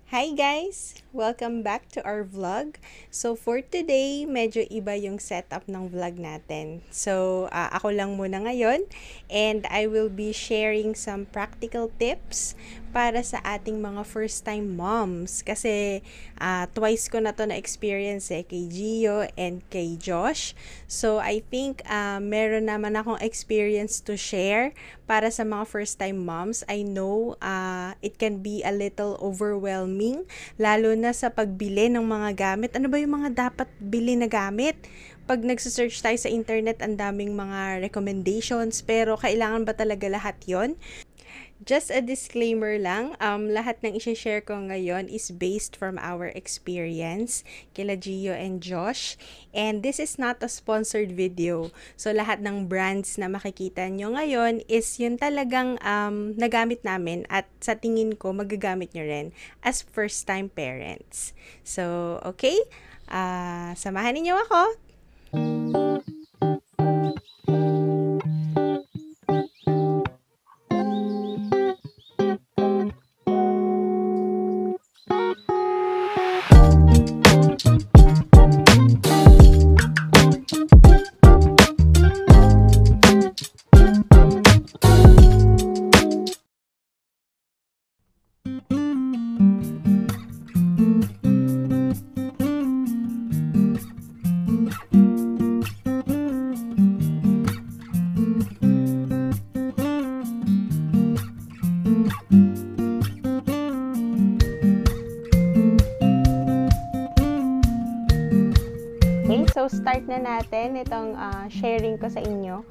Hi guys! Welcome back to our vlog. So for today, medyo iba yung setup ng vlog natin. So ako lang muna ngayon and I will be sharing some practical tips para sa ating mga first time moms. Kasi twice ko na to na experience kay Gio and kay Josh. So I think meron naman akong experience to share para sa mga first time moms. I know it can be a little overwhelming, lalo na sa pagbili ng mga gamit. Ano ba yung mga dapat bili na gamit? Pag nagsa-search tayo sa internet, ang daming mga recommendations, pero kailangan ba talaga lahat yon? Just a disclaimer lang, lahat ng i-share ko ngayon is based from our experience kila Gio and Josh. And this is not a sponsored video. So lahat ng brands na makikita nyo ngayon is yun talagang nagamit namin at sa tingin ko magagamit nyo rin as first time parents. So okay, samahan niyo ako. So, start na natin itong sharing ko sa inyo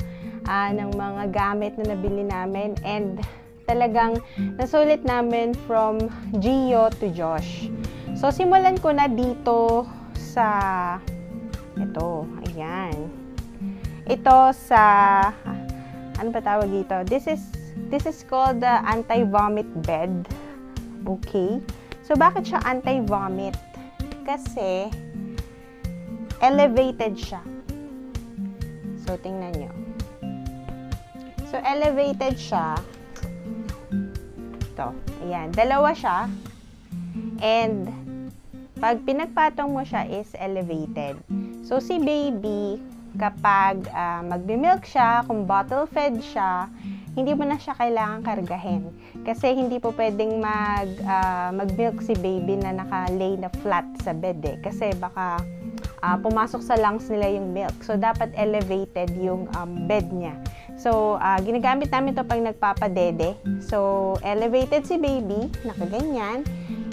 ng mga gamit na nabili namin and talagang nasulit namin from Gio to Josh. So, simulan ko na dito sa ito, ayan. Ito sa ano ba tawag dito? This is called the anti-vomit bed. Okay? So, bakit siya anti-vomit? Kasi elevated siya. So, tingnan nyo. So, elevated siya. Ito. Ayan. Dalawa siya. And, pag pinagpatong mo siya is elevated. So, si baby, kapag magbi-milk siya, kung bottle fed siya, hindi mo na siya kailangan kargahin. Kasi hindi po pwedeng mag-milk si baby na naka-lay na flat sa bed Kasi baka pumasok sa lungs nila yung milk. So, dapat elevated yung bed niya. So, ginagamit namin to pag nagpapadede. So, elevated si baby, nakaganyan.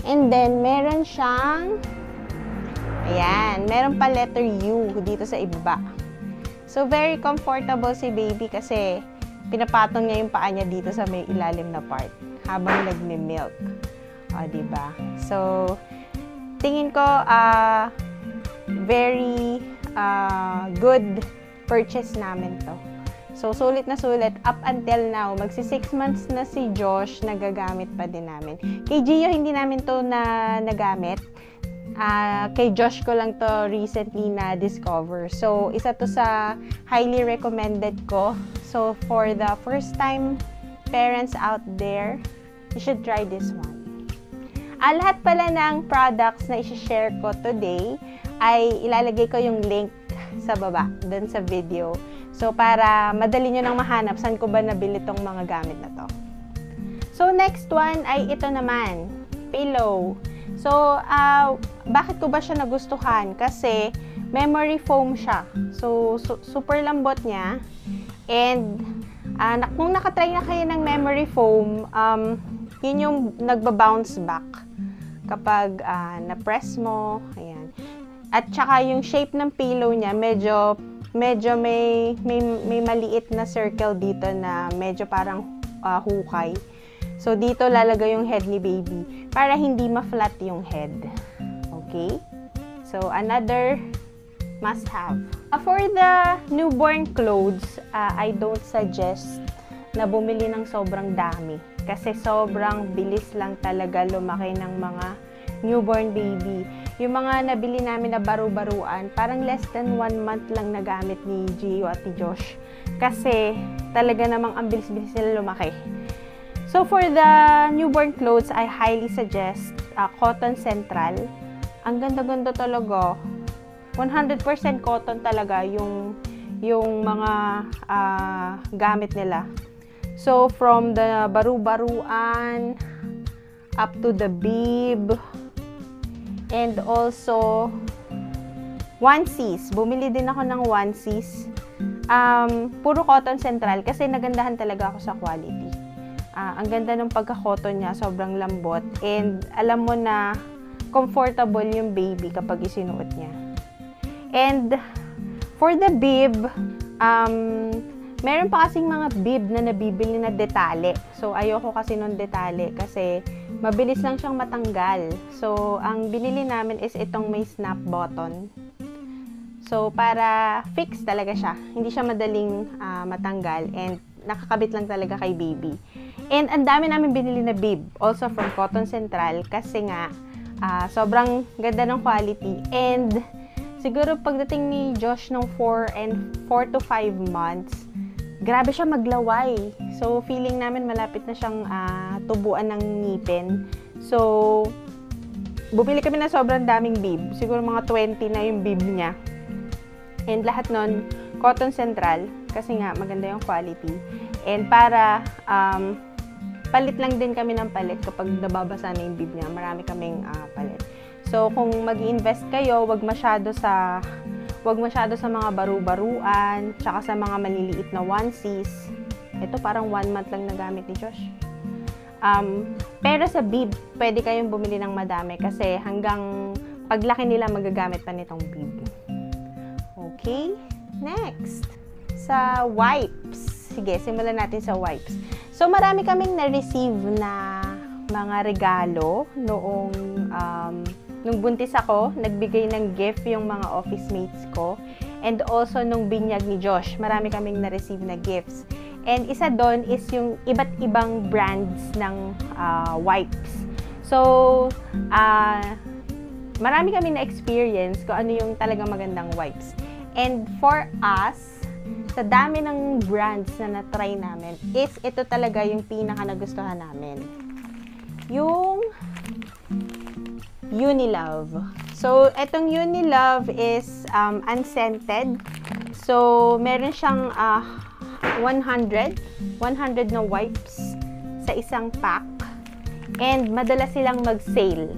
And then, meron siyang, ayan, meron pa letter U dito sa ibaba. So, very comfortable si baby kasi pinapatong niya yung paa niya dito sa may ilalim na part habang nagme-milk. O, diba? So, tingin ko, very good purchase namin to. So, sulit na sulit. Up until now, magsi 6 months na si Josh, nagagamit pa din namin. Kay Gio, hindi namin to nagamit. Kay Josh ko lang to recently na-discover. So, isa to sa highly recommended ko. So, for the first time parents out there, you should try this one. Lahat pala ng products na i-share ko today ay ilalagay ko yung link sa baba, dun sa video. So, para madali nyo nang mahanap saan ko ba nabili tong mga gamit na to. So, next one ay ito naman, pillow. So, bakit ko ba siya nagustuhan? Kasi, memory foam siya. So, super lambot niya. And, kung nakatry na kayo ng memory foam, yun yung nagba-bounce back kapag na-press mo. Ayan. At saka yung shape ng pillow niya, medyo may maliit na circle dito na medyo parang hukay. So, dito lalagay yung head ni baby para hindi ma-flat yung head. Okay? So, another must-have. For the newborn clothes, I don't suggest na bumili ng sobrang dami. Kasi sobrang bilis lang talaga lumaki ng mga newborn baby. Yung mga nabili namin na baru-baruan, parang less than 1 month lang nagamit ni Gio at ni Josh. Kasi talaga namang ang bilis-bilis nila lumaki. So, for the newborn clothes, I highly suggest Cotton Central. Ang ganda-ganda talaga. 100% cotton talaga yung mga gamit nila. So, from the baru-baruan up to the bib, and also onesies. Bumili din ako ng onesies. Puro Cotton Central kasi nagandahan talaga ako sa quality. Ang ganda ng pagka-cotton niya, sobrang lambot. And alam mo na comfortable yung baby kapag isinuot niya. And for the bib, meron pa kasing mga bib na nabibili na detale. So, ayoko kasi nung detale kasi mabilis lang siyang matanggal. So, ang binili namin is itong may snap button. So, para fix talaga siya. Hindi siya madaling matanggal and nakakabit lang talaga kay baby. And ang dami namin binili na bib, also from Cotton Central, kasi nga, sobrang ganda ng quality. And, siguro pagdating ni Josh ng 4 to 5 months, grabe siya maglaway. So, feeling namin malapit na siyang tubuan ng ngipin. So, bumili kami na sobrang daming bib. Siguro mga 20 na yung bib niya. And lahat nun, Cotton Central, kasi nga maganda yung quality. And para palit lang din kami ng palit kapag nababasa na yung bib niya. Marami kaming palit. So, kung mag-i-invest kayo, wag masyado sa mga baru-baruan, tsaka sa mga maliliit na onesies. Ito parang 1 month lang nagamit ni Josh. Pero sa bib, pwede kayong bumili ng madami kasi hanggang paglaki nila magagamit pa nitong bib. Okay, next. Sa wipes. Sige, simulan natin sa wipes. So, marami kaming na-receive na mga regalo noong nung buntis ako, nagbigay ng gift yung mga office mates ko. And also, nung binyag ni Josh, marami kaming na-receive na gifts. And isa doon is yung iba't ibang brands ng wipes. So, marami kami na-experience kung ano yung talagang magandang wipes. And for us, sa dami ng brands na na-try namin, is ito talaga yung pinaka nagustuhan namin. Yung Unilove. So, etong Unilove is unscented. So, meron siyang 100 na wipes sa isang pack. And madalas silang mag-sale.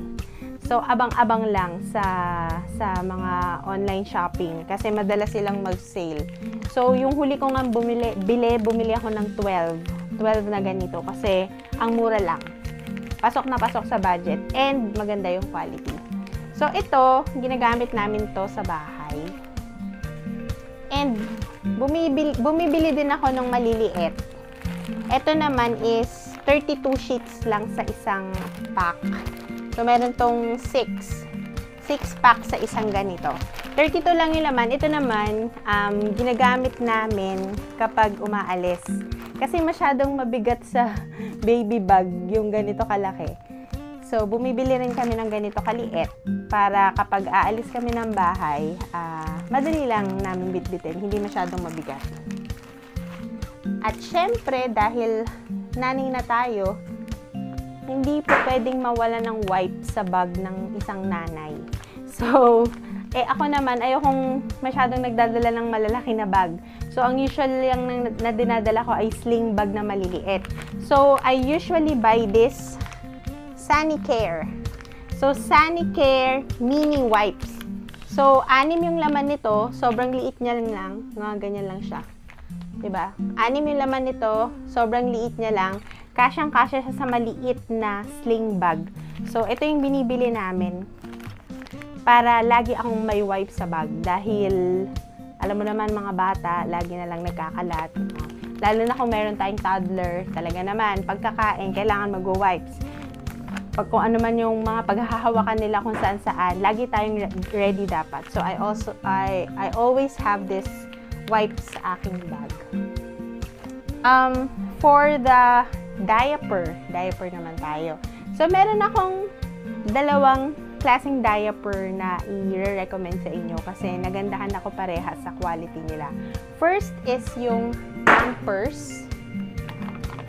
So, abang-abang lang sa mga online shopping kasi madalas silang mag-sale. So, yung huli ko nga bumili ako ng 12 na ganito kasi ang mura lang. Pasok na pasok sa budget and maganda yung quality. So, ito, ginagamit namin to sa bahay. And, bumibili din ako ng maliliit. Ito naman is 32 sheets lang sa isang pack. So, meron tong 6 pack sa isang ganito. 32 lang yung laman. Ito naman, ginagamit namin kapag umaalis. Kasi masyadong mabigat sa baby bag yung ganito kalaki. So, bumibili rin kami ng ganito kaliit para kapag aalis kami ng bahay, madali lang namin bitbitin, hindi masyadong mabigat. At syempre, dahil nanay na tayo, hindi po pwedeng mawala ng wipe sa bag ng isang nanay. So, ako naman, ayokong masyadong nagdadala ng malalaki na bag. So, ang usual lang na dinadala ko ay sling bag na maliliit. So, I usually buy this Sanicare. So, Sanicare mini wipes. So, 6 yung laman nito. Sobrang liit niya lang. Mga ganyan lang siya. Diba? 6 yung laman nito. Sobrang liit niya lang. Kasyang-kasya siya sa maliit na sling bag. So, ito yung binibili namin para lagi akong may wipe sa bag. Dahil, alam mo naman mga bata, lagi na lang nagkakalat. Lalo na kung meron tayong toddler, talaga naman, pagkakain, kailangan mag-wipes. Pag kung ano man yung mga paghahawakan nila kung saan-saan, lagi tayong ready dapat. So, I always have this wipes sa aking bag. For the diaper naman tayo. So, meron akong 2 klaseng diaper na i-recommend sa inyo kasi nagandahan ako parehas sa quality nila. First is yung Pampers.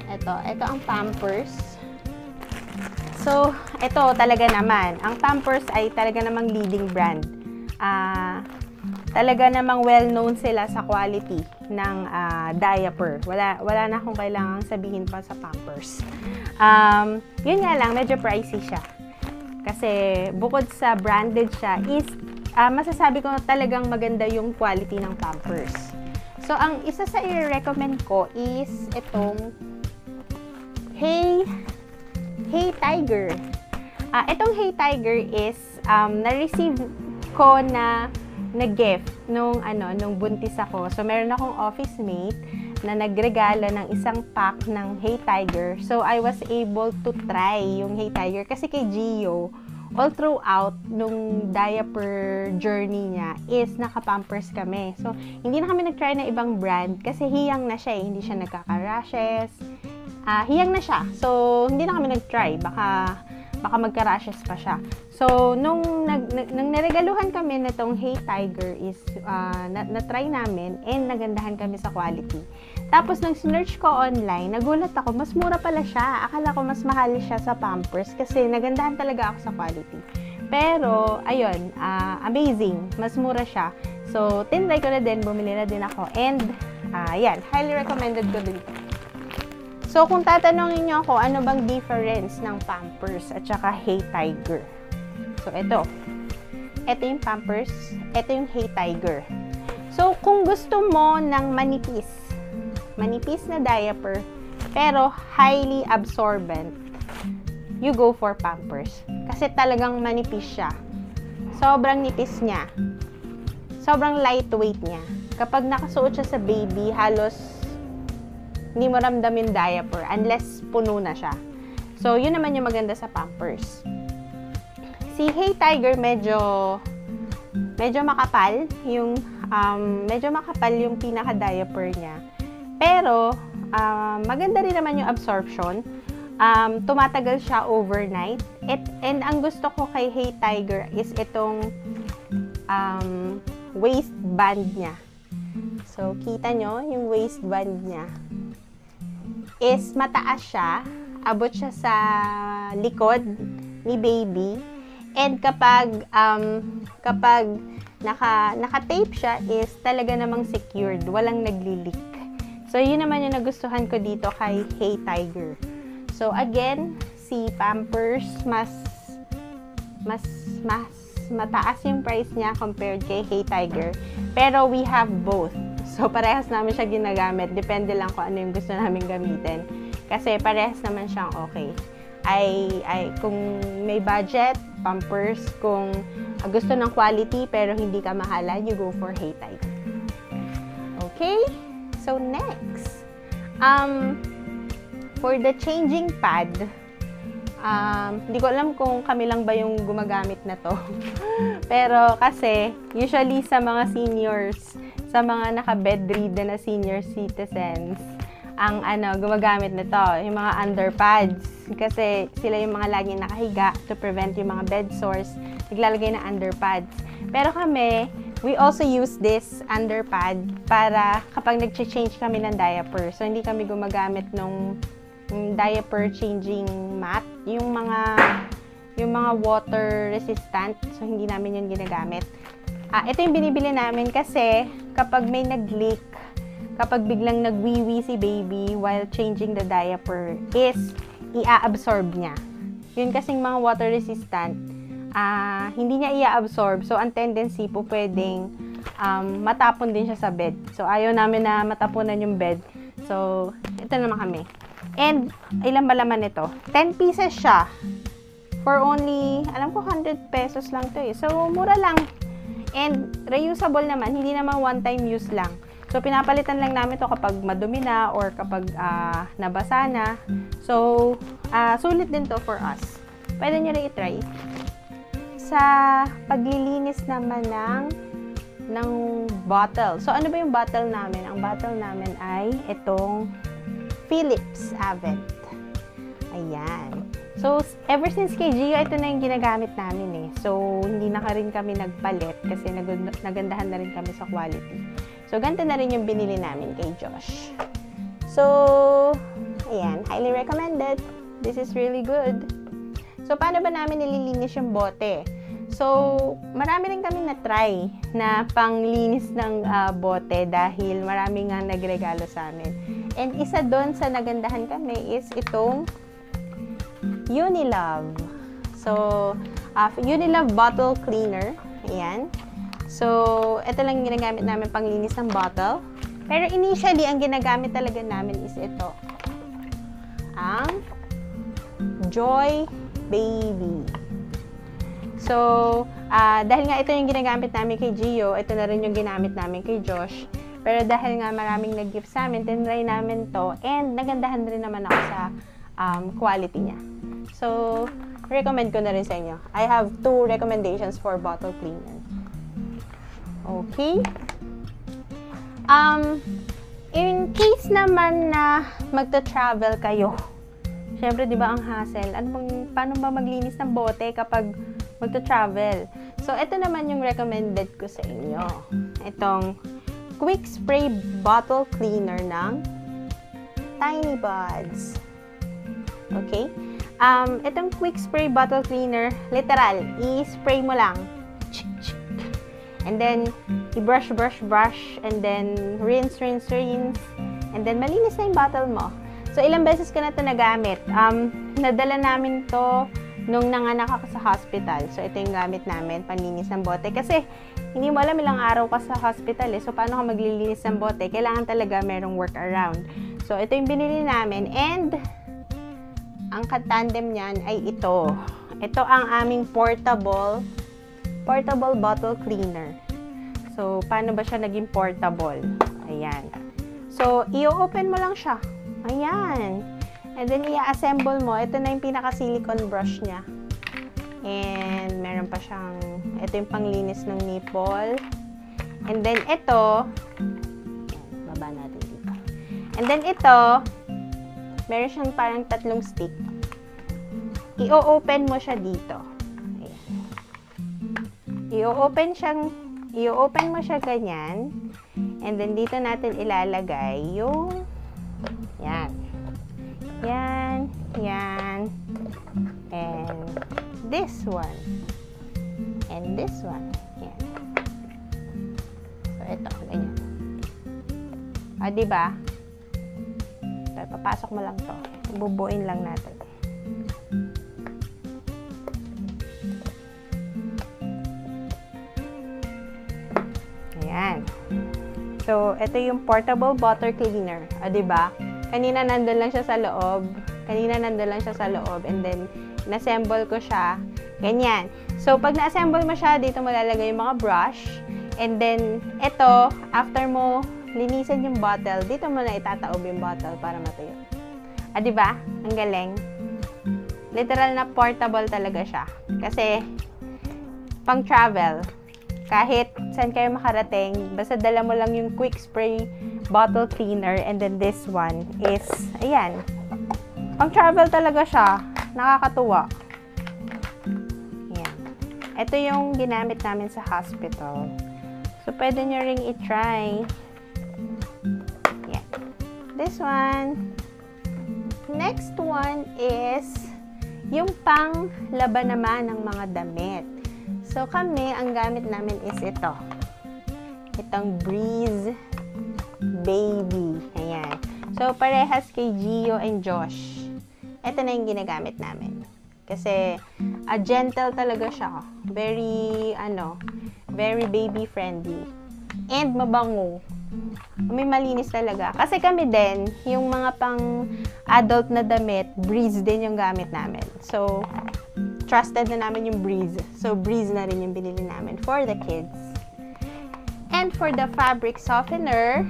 Ito ang Pampers. So, So, ito talaga naman. Ang Pampers ay talaga namang leading brand. Talaga namang well-known sila sa quality ng diaper. Wala na akong kailangang sabihin pa sa Pampers. Yun nga lang, medyo pricey siya. Kasi bukod sa branded siya, is masasabi ko talagang maganda yung quality ng Pampers. So, ang isa sa i-recommend ko is itong Hey Tiger. Itong Hey Tiger is na-receive ko na gift nung buntis ako. So, meron akong office mate na nagregalo ng isang pack ng Hey Tiger. So, I was able to try yung Hey Tiger kasi kay Gio, all throughout nung diaper journey niya is naka-Pampers kami. So, hindi na kami nag-try ng ibang brand kasi hiyang na siya Hindi siya nagkaka-rashes. Hiyang na siya. So, hindi na kami nag-try. Baka magka-rashes pa siya. So, nung naregaluhan kami nitong Hey Tiger is na-try namin and nagandahan kami sa quality. Tapos, nang sinearch ko online, nagulat ako, mas mura pala siya. Akala ko mas mahal siya sa Pampers kasi nagandahan talaga ako sa quality. Pero, ayun, amazing. Mas mura siya. So, tinry ko na din, bumili na din ako. And, yan, highly recommended ko din. So, kung tatanungin niyo ako, ano bang difference ng Pampers at saka Hey Tiger? So, ito yung Pampers, ito yung Hey Tiger. So, kung gusto mo ng manipis na diaper, pero highly absorbent, you go for Pampers. Kasi talagang manipis siya. Sobrang nipis niya. Sobrang lightweight niya. Kapag nakasuot siya sa baby, halos hindi mo ramdam yung diaper unless puno na siya. So, yun naman yung maganda sa Pampers. Si Hey Tiger medyo makapal yung pinaka-diaper niya. Pero, maganda rin naman yung absorption. Tumatagal siya overnight. And ang gusto ko kay Hey Tiger is itong waistband niya. So, kita nyo yung waistband niya is mataas siya, abot siya sa likod ni baby, and kapag naka-tape siya is talaga namang secured, walang nagli-leak. So, yun naman yung nagustuhan ko dito kay Hey Tiger. So, again, si Pampers mas mataas yung price niya compared kay Hey Tiger, pero we have both. So, parehas namin siya ginagamit. Depende lang kung ano yung gusto namin gamitin. Kasi parehas naman siyang okay. Kung may budget, Pampers. Kung gusto ng quality pero hindi ka mahalan, you go for Hey Tiger. Okay? So, next. For the changing pad, hindi ko alam kung kami lang ba yung gumagamit na to. Pero kasi, usually sa mga seniors, sa mga naka-bedridden na senior citizens, ang gumagamit nito, yung mga underpads. Kasi sila yung mga laging nakahiga to prevent yung mga bed sores, naglalagay ng underpads. Pero kami, we also use this underpad para kapag nag-change kami ng diaper. So, hindi kami gumagamit nung diaper changing mat, yung mga water resistant. So, hindi namin yun ginagamit. Ito yung binibili namin kasi kapag may nag-leak, kapag biglang nagwiwi si baby while changing the diaper, is i-absorb niya. Yun kasing mga water resistant, hindi niya i-absorb. So, ang tendency po pwedeng matapon din siya sa bed. So, ayaw namin na matapunan yung bed. So, ito naman kami. And, ilan ba laman ito? 10 pieces siya. For only, alam ko 100 pesos lang to eh. So, mura lang. And, reusable naman. Hindi naman one-time use lang. So, pinapalitan lang namin to kapag madumi na or kapag nabasa na. So, sulit din to for us. Pwede nyo rin i-try. Sa paglilinis naman ng bottle. So, ano ba yung bottle namin? Ang bottle namin ay itong Philips Avent. Ayan. So, ever since kay Gio, ito na yung ginagamit namin eh. So, hindi na rin kami nagpalit kasi nagandahan na rin kami sa quality. So, ganito na rin yung binili namin kay Josh. So, ayan. Highly recommended. This is really good. So, paano ba namin nililinis yung bote? So, marami rin kami na-try na panglinis ng bote dahil marami nga nagregalo sa amin. And isa doon sa nagandahan kami is itong Unilove. So, Unilove bottle cleaner. Ayan. So, ito lang yung ginagamit namin panglinis ng bottle. Pero initially, ang ginagamit talaga namin is ito. Ang Joy Baby. So, dahil nga ito yung ginagamit namin kay Gio, ito na rin yung ginamit namin kay Josh. Pero dahil nga maraming nag-gift sa amin, tinry namin to and nagandahan rin naman ako sa quality niya. So, recommend ko na rin sa inyo. I have 2 recommendations for bottle cleaner. Okay. In case naman na magta-travel kayo, syempre, di ba ang hassle? Paano ba maglinis ng bote kapag magta-travel? So, ito naman yung recommended ko sa inyo. Itong Quick Spray Bottle Cleaner ng Tiny Buds. Okay? Itong Quick Spray Bottle Cleaner, literal, i-spray mo lang. And then, i-brush, and then rinse, and then malinis na yung bottle mo. So, ilang beses ko na ito nagamit. Nadala namin to nung nanganak ako sa hospital. So, ito yung gamit namin, panlinis ng bote. Kasi, hindi mo alam ilang araw ka sa hospital eh. So, paano ka maglilinis ng bote? Kailangan talaga merong workaround. So, ito yung binili namin. And, ang katandem niyan ay ito. Ito ang aming portable bottle cleaner. So, paano ba siya naging portable? Ayan. So, i-open mo lang siya. Ayan. And then, i-assemble mo. Ito na yung pinaka-silicone brush niya. And, meron pa siyang, ito yung panglinis ng nipple. And then, ito, baba natin dito. And then, ito, meron siyang parang 3 stick. I-open mo siya dito. Ayan. I-open mo siya ganyan. And then, dito natin ilalagay yung yan, and this one, and this one, yan. So, ito, ganyan. Diba? So, papasok mo lang to. Bubuin lang natin. Ayan. So, ito yung portable bottle cleaner. Diba? Kanina nandun lang siya sa loob. And then, na-assemble ko siya. Ganyan. So, pag na-assemble mo siya, dito mo lalagay yung mga brush. And then, ito, after mo linisin yung bottle, dito mo na itataob yung bottle para matuyo. Diba? Ang galing. Literal na portable talaga siya. Kasi, pang travel, kahit saan kayo makarating, basta dala mo lang yung Quick Spray Bottle Cleaner, and then this one is, ayan, pang travel talaga siya. Nakakatuwa. Ayan. Ito yung ginamit namin sa hospital. So, pwede nyo ring i-try. Ayan. This one. Next one is yung pang laban naman ng mga damit. So, kami, ang gamit namin is ito. Itong Breeze Baby. Ayan. So, parehas kay Gio and Josh. Ito na yung ginagamit namin. Kasi, gentle talaga siya. Very, very baby-friendly. And mabango. May malinis talaga. Kasi kami din, yung mga pang adult na damit, Breeze din yung gamit namin. So, trusted na namin yung Breeze. So, Breeze na rin yung binili namin for the kids. And for the fabric softener,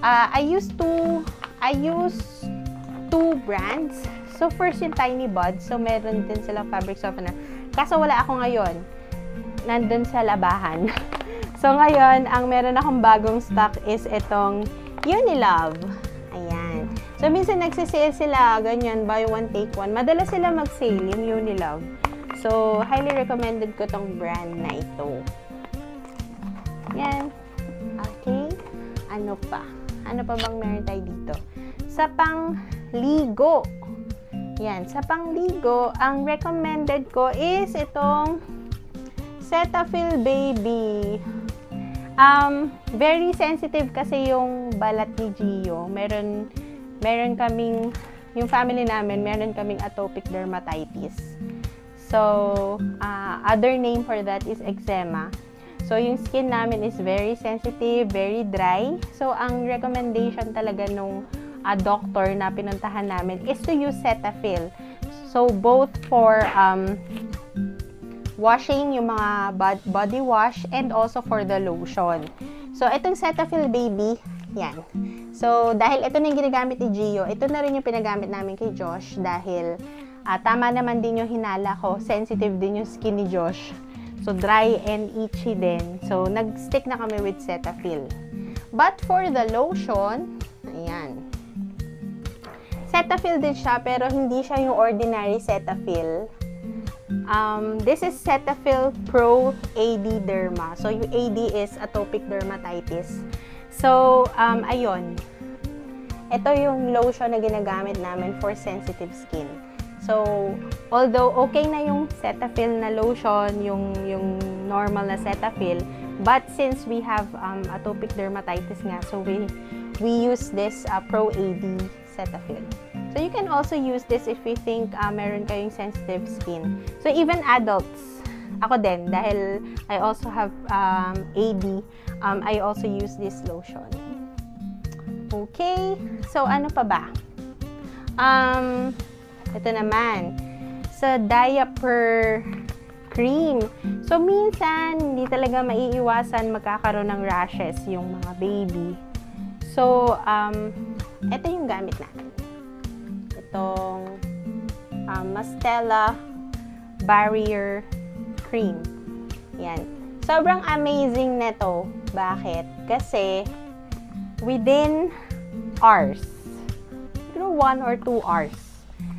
I use 2 brands. So, first yung Tiny Buds. So, meron din silang fabric softener. Kaso wala ako ngayon. Nandun sa labahan. So, ngayon, ang meron akong bagong stock is itong Unilove. Ayan. So, minsan nagsisale sila, ganyan, buy one, take one. Madalas sila mag-sale, yung Unilove. So, highly recommended ko tong brand na ito. Yan. Okay. Ano pa? Ano pa bang meron tayo dito? Sa pang-ligo. Yan, sa pangligo, ang recommended ko is itong Cetaphil Baby. Very sensitive kasi yung balat ni Gio. Meron kaming, yung family namin, meron kaming atopic dermatitis. So, other name for that is eczema. So, yung skin namin is very sensitive, very dry. So, ang recommendation talaga nung doctor na pinuntahan namin is to use Cetaphil. So, both for washing, yung mga body wash, and also for the lotion. So, itong Cetaphil Baby, yan. So, dahil ito na yung ginagamit ni Gio, ito na rin yung pinagamit namin kay Josh dahil tama naman din yung hinala ko. Sensitive din yung skin ni Josh. So, dry and itchy din. So, nag-stick na kami with Cetaphil. But for the lotion, ayan. Cetaphil din siya, pero hindi siya yung ordinary Cetaphil. This is Cetaphil Pro AD Derma. So, yung AD is atopic dermatitis. So, ayun. Ito yung lotion na ginagamit namin for sensitive skin. So, although okay na yung Cetaphil na lotion, yung normal na Cetaphil, but since we have atopic dermatitis nga, so we use this Pro AD Cetaphil. So, you can also use this if you think meron kayong sensitive skin. So, even adults, ako din, dahil I also have AD, I also use this lotion. Okay, so ano pa ba? Ito naman, sa diaper cream. So, minsan, hindi talaga maiiwasan magkakaroon ng rashes yung mga baby. So, ito yung gamit natin. Itong Mastella Barrier Cream. Yan. Sobrang amazing nito. Bakit? Kasi, within hours, siguro 1 or 2 hours,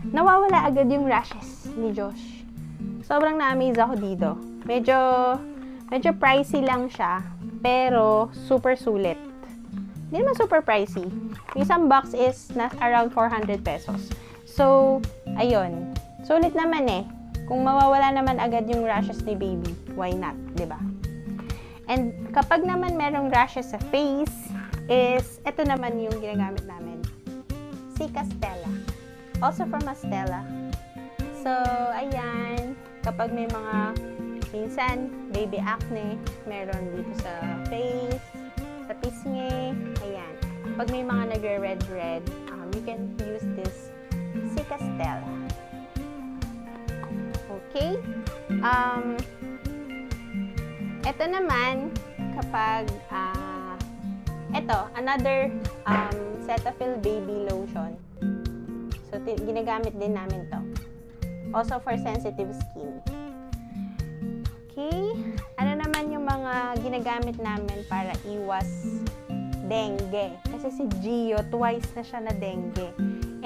nawawala agad yung rashes ni Josh. Sobrang na-amaze ako dito. Medyo pricey lang siya, pero super sulit. Hindi naman super pricey. Yung isang box is around 400 pesos. So, ayun. Sulit naman eh. Kung mawawala naman agad yung rashes ni baby, why not? 'Di ba? And kapag naman merong rashes sa face, is ito naman yung ginagamit namin. Si Castella. Also from Mastella. So, ayan. Kapag may mga minsan, baby acne, meron dito sa face, sa pisngi, ayan. Pag may mga nagre-red, you can use this si Castella. Okay? Ito naman, kapag, ito, another Cetaphil Baby Lotion. So, ginagamit din namin to. Also for sensitive skin. Okay? Ano naman yung mga ginagamit namin para iwas dengue? Kasi si Gio, twice na siya na dengue.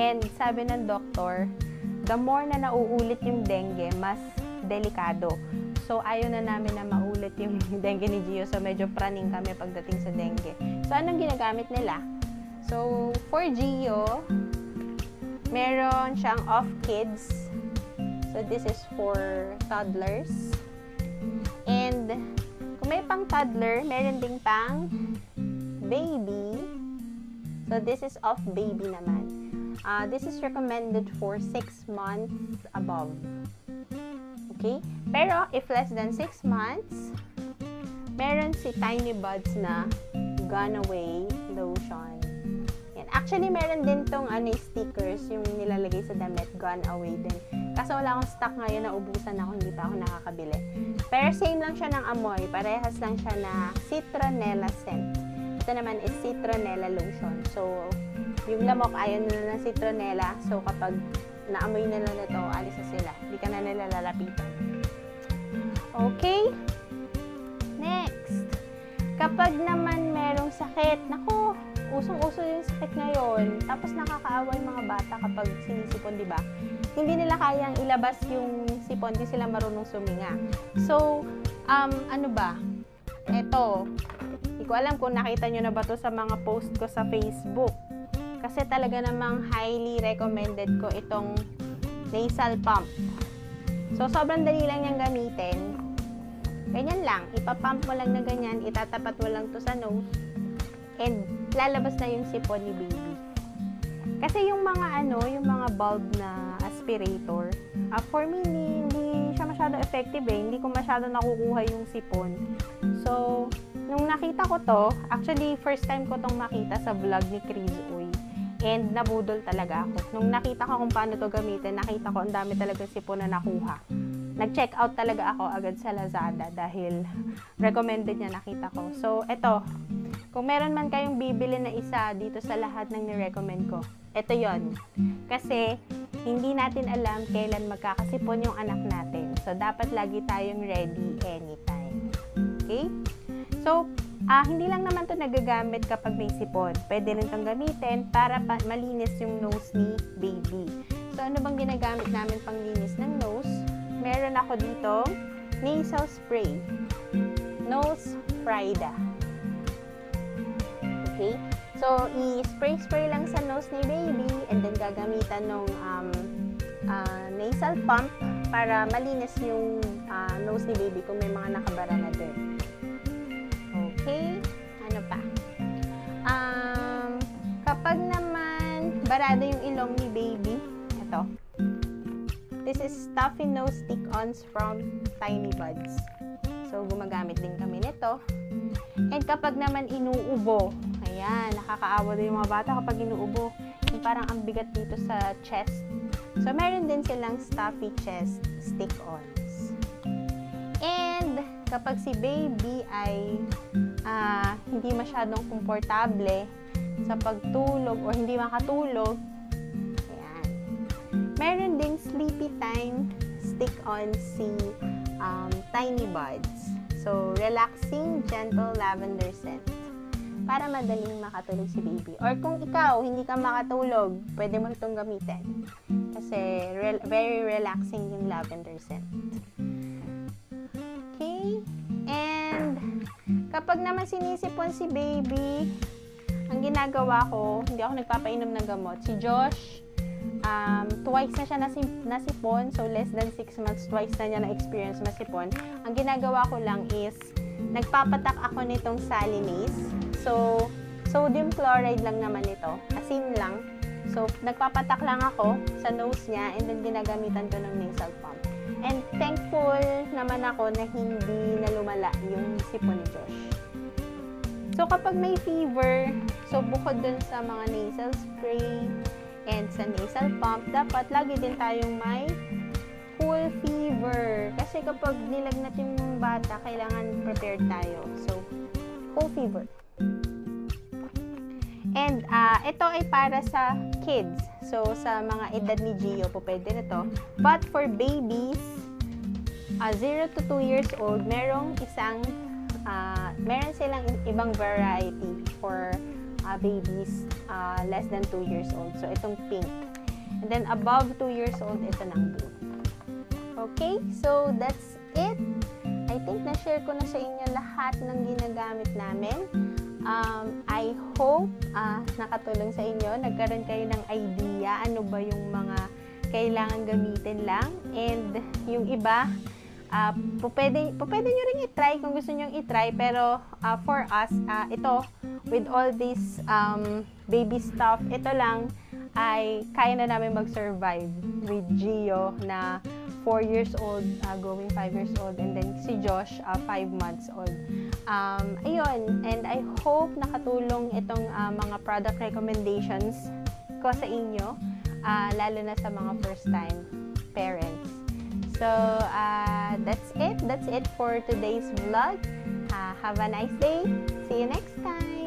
And sabi ng doktor, the more na nauulit yung dengue, mas delikado. So, ayaw na namin na maulit yung dengue ni Gio. So, medyo praning kami pagdating sa dengue. So, anong ginagamit nila? So, for Gio, meron siyang Off Kids. So, this is for toddlers. And, kung may pang toddler, meron ding pang baby. So, this is Off Baby naman. This is recommended for 6 months above. Okay? Pero, if less than 6 months, meron si Tiny Buds na Gone Away Lotion. Yan. Actually, meron din tong stickers, yung nilalagay sa damit, Gone Away din. Kaso wala akong stock ngayon, naubusan ako, hindi pa ako nakakabili. Pero same lang siya ng amoy, parehas lang siya na citronella scent. Ito naman is citronella lotion. So, yung lamok ayaw nila ng citronella. So, kapag naamoy nila nito, alis na sila. Hindi ka na nila lalapitan. Okay? Next. Kapag naman merong sakit, naku, usong-uso yung sakit ngayon. Tapos nakakaawa yung mga bata kapag sinisipon, di ba? Hindi nila kayang ilabas yung sipon, di sila marunong suminga. So, ano ba? Eto, hindi ko alam kung nakita nyo na ba to sa mga post ko sa Facebook. Kasi talaga namang highly recommended ko itong nasal pump. So, sobrang dali lang niyang gamitin. Ganyan lang. Ipapump mo lang na ganyan. Itatapat mo lang to sa nose. And, lalabas na yung sipon ni baby. Kasi yung mga yung mga bulb na aspirator, for me, hindi siya masyado effective eh. Hindi ko masyado nakukuha yung sipon. So, nung nakita ko to, actually, first time ko tong makita sa vlog ni Chris Uy. And nabudol talaga ako. Nung nakita ko kung paano to gamitin, nakita ko ang dami talaga sipon na nakuha. Nag-check out talaga ako agad sa Lazada dahil recommended niya, nakita ko. So, eto. Kung meron man kayong bibili na isa dito sa lahat ng ni-recommend ko, eto yon. Kasi, hindi natin alam kailan magkakasipon yung anak natin. So, dapat lagi tayong ready anytime. Okay? So, hindi lang naman to nagagamit kapag may sipon. Pwede rin itong gamitin para malinis yung nose ni baby. So, ano bang ginagamit namin pang linis ng nose? Meron ako dito, nasal spray. Nose Frida. Okay? So, i-spray lang sa nose ni baby and then gagamitan ng nasal pump para malinis yung nose ni baby kung may mga nakabara na din. Okay? Ano pa? Kapag naman barado yung ilong ni baby, ito. This is Stuffy Nose Stick-Ons from Tiny Buds. So, gumagamit din kami nito. And kapag naman inuubo, ayan, nakakaawa din yung mga bata kapag inuubo. Yung parang ang bigat dito sa chest. So, meron din silang Stuffy Chest Stick-Ons. And, kapag si baby ay hindi masyadong komportable sa pagtulog or hindi makatulog, ayan. Meron ding Sleepy Time Stick-On si Tiny Buds. So, relaxing, gentle lavender scent. Para madaling makatulog si baby. Or kung ikaw, hindi ka makatulog, pwede mo itong gamitin. Kasi, very relaxing yung lavender scent. Okay? And, kapag naman sinisipon si baby, ang ginagawa ko, hindi ako nagpapainom ng gamot. Si Josh, twice na siya nasipon, so less than 6 months, twice na niya na-experience masipon. Ang ginagawa ko lang is, nagpapatak ako nitong Salinase. So, sodium chloride lang naman ito, asin lang. So, nagpapatak lang ako sa nose niya and then ginagamitan ko ng nasal pump. And thankful naman ako na hindi na lumala yung sipon ni Josh. So, kapag may fever, so bukod dun sa mga nasal spray and sa nasal pump, dapat lagi din tayong may cool fever. Kasi kapag nilagnat yung bata, kailangan prepared tayo. So, cool fever. And, ito ay para sa kids. So, sa mga edad ni Gio, po pwede na to. But for babies, 0 to 2 years old, meron silang ibang variety for babies less than 2 years old. So, itong pink. And then, above 2 years old, ito ng blue. Okay? So, that's it. I think na-share ko na sa inyo lahat ng ginagamit namin. I hope nakatulong sa inyo. Nagkaroon kayo ng idea ano ba yung mga kailangan gamitin lang. And yung iba, pwede nyo rin i-try kung gusto nyo i-try. Pero for us, ito, with all this baby stuff, ito lang ay kaya na namin mag-survive with Gio na 4 years old, going 5 years old, and then si Josh, 5 months old. Ayun, and I hope nakatulong itong mga product recommendations ko sa inyo, lalo na sa mga first-time parents. So, that's it for today's vlog. Have a nice day. See you next time.